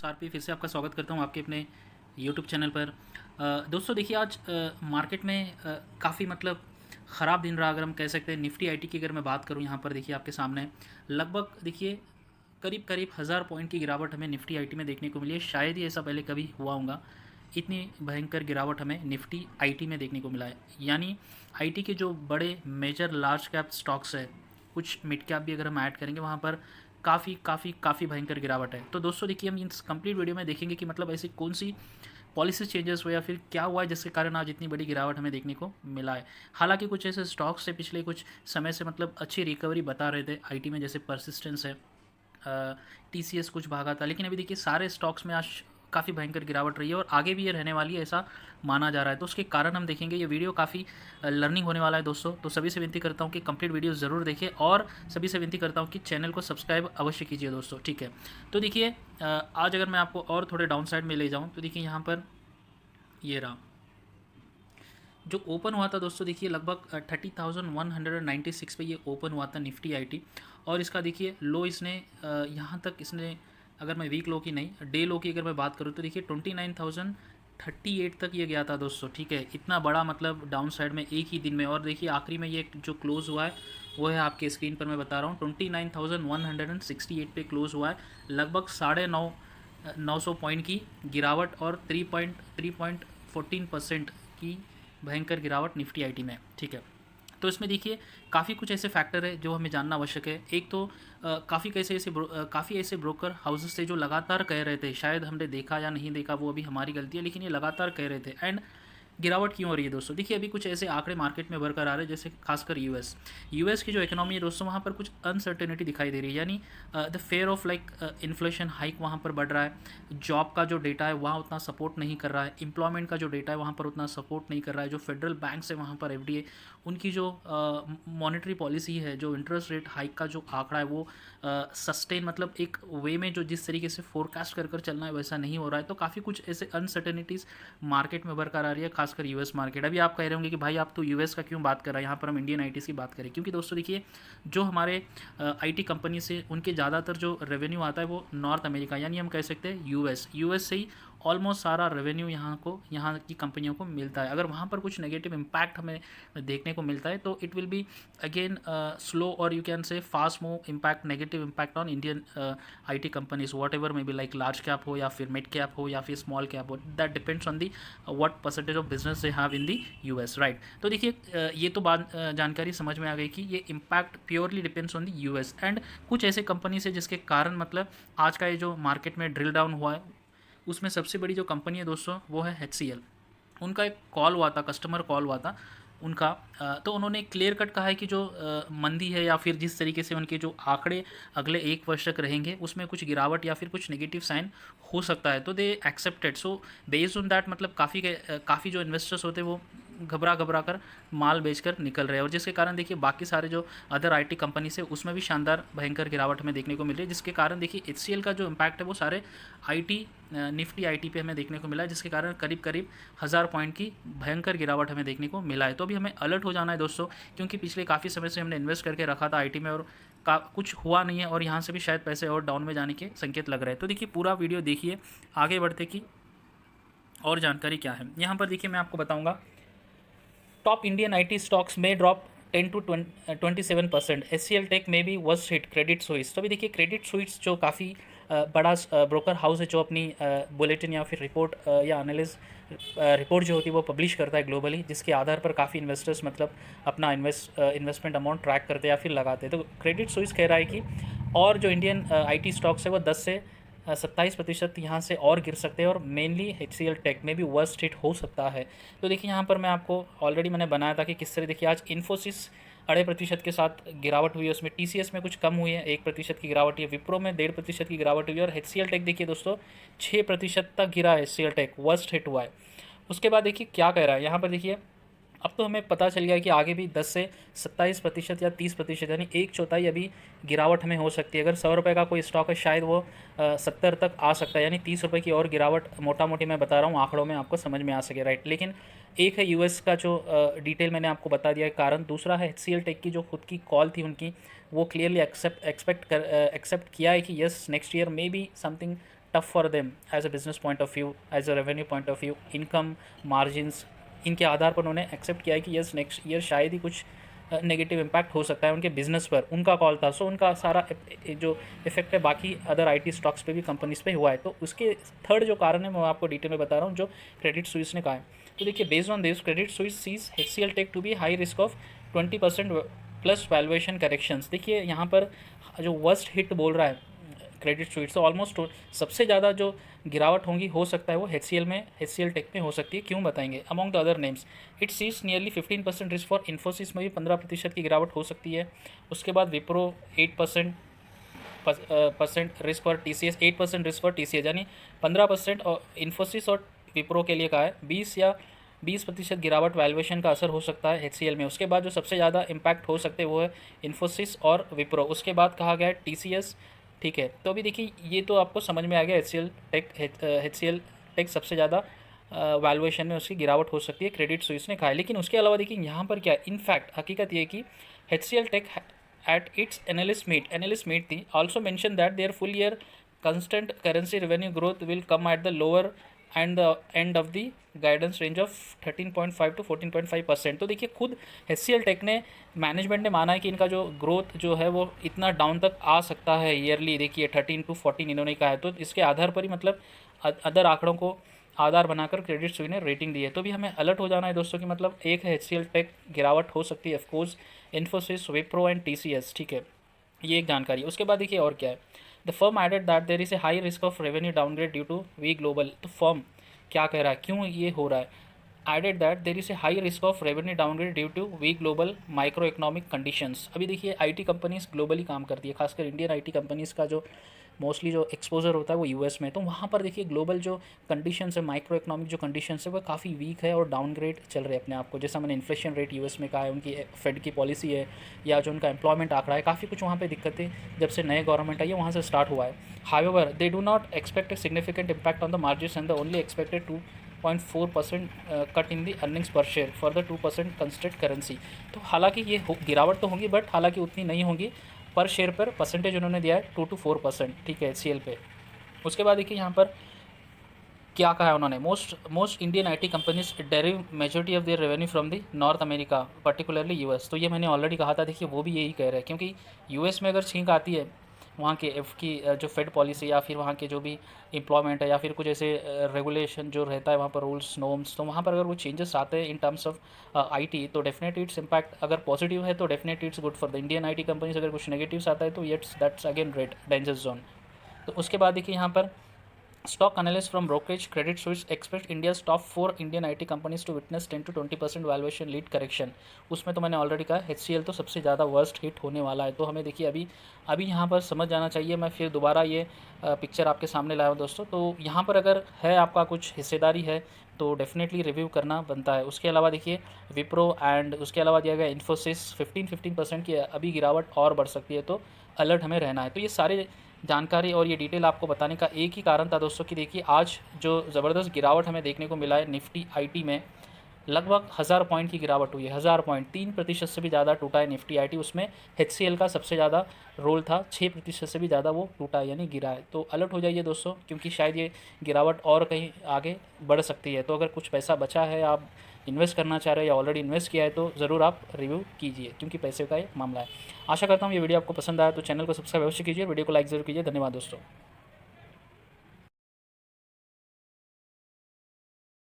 RP फिर से आपका स्वागत करता हूँ आपके अपने यूट्यूब चैनल पर। दोस्तों देखिए आज मार्केट में काफ़ी मतलब ख़राब दिन रहा, अगर हम कह सकते हैं। निफ्टी आईटी की अगर मैं बात करूँ यहाँ पर देखिए आपके सामने लगभग देखिए करीब करीब 1000 पॉइंट की गिरावट हमें निफ्टी आईटी में देखने को मिली है। शायद ही ऐसा पहले कभी हुआ होगा, इतनी भयंकर गिरावट हमें निफ्टी आईटी में देखने को मिला है। यानी आईटी के जो बड़े मेजर लार्ज कैप स्टॉक्स है, कुछ मिड कैप भी अगर हम ऐड करेंगे वहाँ पर काफ़ी काफ़ी काफ़ी भयंकर गिरावट है। तो दोस्तों देखिए हम इस कंप्लीट वीडियो में देखेंगे कि मतलब ऐसी कौन सी पॉलिसी चेंजेस हुए या फिर क्या हुआ है जिसके कारण आज इतनी बड़ी गिरावट हमें देखने को मिला है। हालांकि कुछ ऐसे स्टॉक्स से पिछले कुछ समय से मतलब अच्छी रिकवरी बता रहे थे आईटी में, जैसे परसिस्टेंस है, टीसीएस कुछ भागा था, लेकिन अभी देखिए सारे स्टॉक्स में आज काफ़ी भयंकर गिरावट रही है और आगे भी ये रहने वाली है ऐसा माना जा रहा है। तो उसके कारण हम देखेंगे, ये वीडियो काफ़ी लर्निंग होने वाला है दोस्तों। तो सभी से विनती करता हूँ कि कंप्लीट वीडियो ज़रूर देखें और सभी से विनती करता हूँ कि चैनल को सब्सक्राइब अवश्य कीजिए दोस्तों, ठीक है। तो देखिए आज अगर मैं आपको और थोड़े डाउन साइड में ले जाऊँ तो देखिए यहाँ पर ये रहा जो ओपन हुआ था दोस्तों। देखिए लगभग 30,196 पे ये ओपन हुआ था निफ्टी आईटी, और इसका देखिए लो इसने यहाँ तक इसने, अगर मैं वीक लो की नहीं डे लो की अगर मैं बात करूँ तो देखिए 29,038 तक ये गया था दोस्तों, ठीक है। इतना बड़ा मतलब डाउन साइड में एक ही दिन में। और देखिए आखिरी में ये जो क्लोज़ हुआ है वो है आपके स्क्रीन पर मैं बता रहा हूँ 29,168 पे क्लोज़ हुआ है। लगभग 950 पॉइंट की गिरावट और 3.14% की भयंकर गिरावट निफ्टी आईटी में, ठीक है। तो इसमें देखिए काफ़ी कुछ ऐसे फैक्टर है जो हमें जानना आवश्यक है। एक तो काफ़ी ऐसे ब्रोकर हाउसेस थे जो लगातार कह रहे थे, शायद हमने देखा या नहीं देखा वो अभी हमारी गलती है, लेकिन ये लगातार कह रहे थे। एंड गिरावट क्यों हो रही है दोस्तों? देखिए अभी कुछ ऐसे आंकड़े मार्केट में बरकरार आ रहे हैं, जैसे खासकर यूएस की जो इकोनॉमी है दोस्तों, वहाँ पर कुछ अनसर्टेनिटी दिखाई दे रही है। यानी the fair of like inflation hike वहाँ पर बढ़ रहा है। जॉब का जो डेटा है वहाँ उतना सपोर्ट नहीं कर रहा है। एम्प्लॉयमेंट का जो डेटा है वहाँ पर उतना सपोर्ट नहीं कर रहा है। जो फेडरल बैंक्स है वहाँ पर एफडीए, उनकी जो मॉनेटरी पॉलिसी है, जो इंटरेस्ट रेट हाइक का जो आंकड़ा है वो सस्टेन मतलब एक वे में जो जिस तरीके से फोरकास्ट कर कर चलना है वैसा नहीं हो रहा है। तो काफ़ी कुछ ऐसे अनसर्टेनिटीज़ मार्केट में बरकरार आ रही है, खासकर यूएस मार्केट। अभी आप कह रहे होंगे कि भाई आप तो यूएस का क्यों बात कर रहे हैं, यहाँ पर हम इंडियन आईटीज़ की बात करें। क्योंकि दोस्तों देखिए जो हमारे आईटी कंपनी से उनके ज़्यादातर जो रेवेन्यू आता है वो नॉर्थ अमेरिका, यानी हम कह सकते हैं यूएस से ही ऑलमोस्ट सारा रेवेन्यू यहाँ की कंपनियों को मिलता है। अगर वहाँ पर कुछ नेगेटिव इम्पैक्ट हमें देखने को मिलता है तो it will be again slow और you can say fast move impact, negative impact on Indian IT companies, whatever may be like large cap हो या फिर मिड कैप हो या फिर स्मॉल कैप हो, that depends on the what percentage of business they have in the US, right. तो देखिए ये तो बात जानकारी समझ में आ गई कि ये impact purely depends on the US. And कुछ ऐसे कंपनीज है जिसके कारण मतलब आज का ये जो मार्केट में ड्रिल डाउन हुआ है, उसमें सबसे बड़ी जो कंपनी है दोस्तों वो है HCL। उनका एक कॉल हुआ था, कस्टमर कॉल हुआ था उनका। तो उन्होंने क्लियर कट कहा है कि जो मंदी है या फिर जिस तरीके से उनके जो आंकड़े अगले 1 वर्ष तक रहेंगे उसमें कुछ गिरावट या फिर कुछ नेगेटिव साइन हो सकता है। तो they accepted, so based on that मतलब काफ़ी जो इन्वेस्टर्स होते हैं वो घबरा घबरा कर माल बेचकर निकल रहे हैं। और जिसके कारण देखिए बाकी सारे जो अदर आईटी कंपनी से उसमें भी शानदार भयंकर गिरावट हमें देखने को मिल रही है। जिसके कारण देखिए HCL का जो इम्पैक्ट है वो सारे आईटी निफ्टी आईटी पे हमें देखने को मिला है, जिसके कारण करीब करीब 1000 पॉइंट की भयंकर गिरावट हमें देखने को मिला है। तो अभी हमें अलर्ट हो जाना है दोस्तों, क्योंकि पिछले काफ़ी समय से हमने इन्वेस्ट करके रखा था आईटी में और कुछ हुआ नहीं है, और यहाँ से भी शायद पैसे और डाउन में जाने के संकेत लग रहे हैं। तो देखिए पूरा वीडियो देखिए, आगे बढ़ते कि और जानकारी क्या है। यहाँ पर देखिए मैं आपको बताऊँगा टॉप इंडियन आईटी स्टॉक्स में ड्रॉप 10 to 27%। HCL टेक में भी वर्स्ट हिट क्रेडिट स्विस। तो अभी देखिए क्रेडिट स्विस जो काफ़ी बड़ा ब्रोकर हाउस है जो अपनी बुलेटिन या फिर रिपोर्ट या एनालिस रिपोर्ट जो होती है वो पब्लिश करता है ग्लोबली, जिसके आधार पर काफ़ी इन्वेस्टर्स मतलब अपना इन्वेस्टमेंट अमाउंट ट्रैक करते हैं या फिर लगाते हैं। तो क्रेडिट स्विस कह रहा है कि और जो इंडियन आईटी स्टॉक्स है वो 10 से 27% यहाँ से और गिर सकते हैं, और मेनली HCL टेक में भी वर्स्ट हिट हो सकता है। तो देखिए यहाँ पर मैं आपको ऑलरेडी मैंने बनाया था कि किस तरह। देखिए आज इन्फोसिस 2.5% के साथ गिरावट हुई है, उसमें TCS में कुछ कम हुई है, 1% की गिरावट है, विप्रो में 1.5% की गिरावट हुई है, और HCL टेक देखिए दोस्तों 6% तक गिरा है। HCL टेक वर्स्ट हिट हुआ है। उसके बाद देखिए क्या कह रहा है यहाँ पर। देखिए अब तो हमें पता चल गया कि आगे भी 10 से 27% या 30% यानी 1/4 अभी गिरावट हमें हो सकती है। अगर 100 रुपये का कोई स्टॉक है शायद वो 70 तक आ सकता है, यानी 30 रुपये की और गिरावट मोटा मोटी मैं बता रहा हूँ आंकड़ों में आपको समझ में आ सके, राइट। लेकिन एक है यूएस का जो डिटेल मैंने आपको बता दिया है कारण, दूसरा है HCL टेक की जो खुद की कॉल थी उनकी, वो क्लियरली एक्सेप्ट किया है कि yes next year may be something tough for them as a business point of view, as a revenue point of view, income margins, इनके आधार पर उन्होंने एक्सेप्ट किया है कि यस नेक्स्ट ईयर शायद ही कुछ नेगेटिव इम्पैक्ट हो सकता है उनके बिजनेस पर। उनका कॉल था, सो उनका सारा जो इफेक्ट है बाकी अदर आईटी स्टॉक्स पे भी, कंपनीज पे हुआ है। तो उसके थर्ड जो कारण है मैं आपको डिटेल में बता रहा हूँ, जो क्रेडिट स्विस ने कहा है। तो देखिए, based on this Credit Suisse sees HCL tech to be high risk of 20% plus valuation corrections. देखिए यहाँ पर जो वर्स्ट हिट बोल रहा है क्रेडिट स्विस, तो ऑलमोस्ट सबसे ज़्यादा जो गिरावट होगी हो सकता है वो HCL टेक में हो सकती है। क्यों बताएंगे? Among the other names it sees nearly 15% risk for Infosys में भी 15% की गिरावट हो सकती है। उसके बाद Wipro 8% risk for TCS, 8% risk for TCS, यानी 15% और इन्फोसिस और विप्रो के लिए कहा है। 20% गिरावट वैल्यूएशन का असर हो सकता है HCL में। उसके बाद जो सबसे ज़्यादा इम्पैक्ट हो सकते हैं वो है इन्फोसिस और विप्रो। उसके बाद कहा गया है TCS। ठीक है, तो अभी देखिए ये तो आपको समझ में आ गया, HCL टेक सबसे ज़्यादा वैल्यूएशन में उसकी गिरावट हो सकती है, क्रेडिट स्विस ने कहा है। लेकिन उसके अलावा देखिए यहाँ पर क्या है, इनफैक्ट हकीकत ये है कि HCL tech at its analyst meet थी also mentioned that their full year constant currency revenue growth will come at the lower and the end of the guidance range of 13.5 to 14.5%। तो देखिए खुद HCL take ने, management ने माना है कि इनका जो ग्रोथ जो है वो इतना डाउन तक आ सकता है ईयरली। देखिए 13 to 14 इन्होंने कहा है, तो इसके आधार पर ही मतलब अदर आंकड़ों को आधार बनाकर क्रेडिट स्विस ने रेटिंग दी है। तो भी हमें अलर्ट हो जाना है दोस्तों कि मतलब एक है HCL टेक गिरावट हो सकती है, of course Infosys, Wipro and TCS। ठीक है, ये एक जानकारी है। उसके बाद देखिए और क्या है, the firm added that there is a high risk of revenue downgrade due to we global. तो फर्म क्या कह रहा है, क्यों ये हो रहा है? Added that there is a high risk of revenue downgrade due to we global micro economic conditions. अभी देखिए आईटी कंपनीज ग्लोबली काम करती है, खासकर इंडियन आईटी कंपनीज का जो मोस्टली जो एक्सपोजर होता है वो यूएस में। तो वहाँ पर देखिए ग्लोबल जो कंडीशंस है, माइक्रो इकोनॉमिक जो कंडीशंस है वो काफ़ी वीक है और डाउनग्रेड चल रहे हैं अपने आप को। जैसा मैंने इन्फ्लेशन रेट यूएस में कहा है, उनकी फेड की पॉलिसी है, या जो उनका एम्प्लॉयमेंट आंकड़ा है, काफ़ी कुछ वहाँ पे दिक्कतें जब से नए गवर्नमेंट आई है वहाँ से स्टार्ट हुआ है। However they do not expect a significant impact on the margins and the only expected 2.4% cut in the earnings per share for the 2% constant currency. तो हालांकि ये गिरावट तो होगी, बट हालांकि उतनी नहीं होगी। पर शेयर पर परसेंटेज उन्होंने दिया है 2 to 4%। ठीक है, HCL पे। उसके बाद देखिए यहाँ पर क्या कहा है उन्होंने, most Indian IT companies derive majority of their revenue from the North America, particularly US. तो ये मैंने ऑलरेडी कहा था, देखिए वो भी यही कह रहे हैं, क्योंकि यूएस में अगर छींक आती है वहाँ के एफ की जो फेड पॉलिसी या फिर वहाँ के जो भी एम्प्लॉयमेंट है या फिर कुछ ऐसे रेगुलेशन जो रहता है वहाँ पर, रूल्स नॉर्म्स, तो वहाँ पर अगर वो चेंजेस आते हैं इन टर्म्स ऑफ आईटी, तो डेफिनेटली इट्स इम्पैक्ट अगर पॉजिटिव है तो definitely it's good for the Indian IT companies. अगर कुछ नेगेटिव्स आता है तो it's that's again red danger zone. तो उसके बाद देखिए यहाँ पर stock analyst from brokerage Credit Suisse expect India's top 4 Indian IT companies to witness 10 to 20% valuation led correction. उसमें तो मैंने ऑलरेडी कहा HCL तो सबसे ज़्यादा वर्स्ट हिट होने वाला है। तो हमें देखिए अभी यहाँ पर समझ जाना चाहिए। मैं फिर दोबारा ये पिक्चर आपके सामने लाया हूँ दोस्तों। तो यहाँ पर अगर है आपका कुछ हिस्सेदारी है तो डेफिनेटली रिव्यू करना बनता है। उसके अलावा देखिए विप्रो एंड उसके अलावा दिया गया इन्फोसिस 15% की अभी गिरावट और बढ़ सकती है, तो अलर्ट हमें रहना है। तो ये सारे जानकारी और ये डिटेल आपको बताने का एक ही कारण था दोस्तों कि देखिए आज जो ज़बरदस्त गिरावट हमें देखने को मिला है निफ्टी आईटी में, लगभग 1000 पॉइंट की गिरावट हुई है। 1000 पॉइंट, 3% से भी ज़्यादा टूटा है निफ्टी आईटी। उसमें HCL का सबसे ज़्यादा रोल था, 6% से भी ज़्यादा वो टूटा है यानी गिरा है। तो अलर्ट हो जाइए दोस्तों, क्योंकि शायद ये गिरावट और कहीं आगे बढ़ सकती है। तो अगर कुछ पैसा बचा है, आप इन्वेस्ट करना चाह रहे हैं या ऑलरेडी इन्वेस्ट किया है, तो ज़रूर आप रिव्यू कीजिए, क्योंकि पैसे का ये मामला है। आशा करता हूँ ये वीडियो आपको पसंद आया, तो चैनल को सब्सक्राइब अवश्य कीजिए, वीडियो को लाइक ज़रूर कीजिए। धन्यवाद दोस्तों।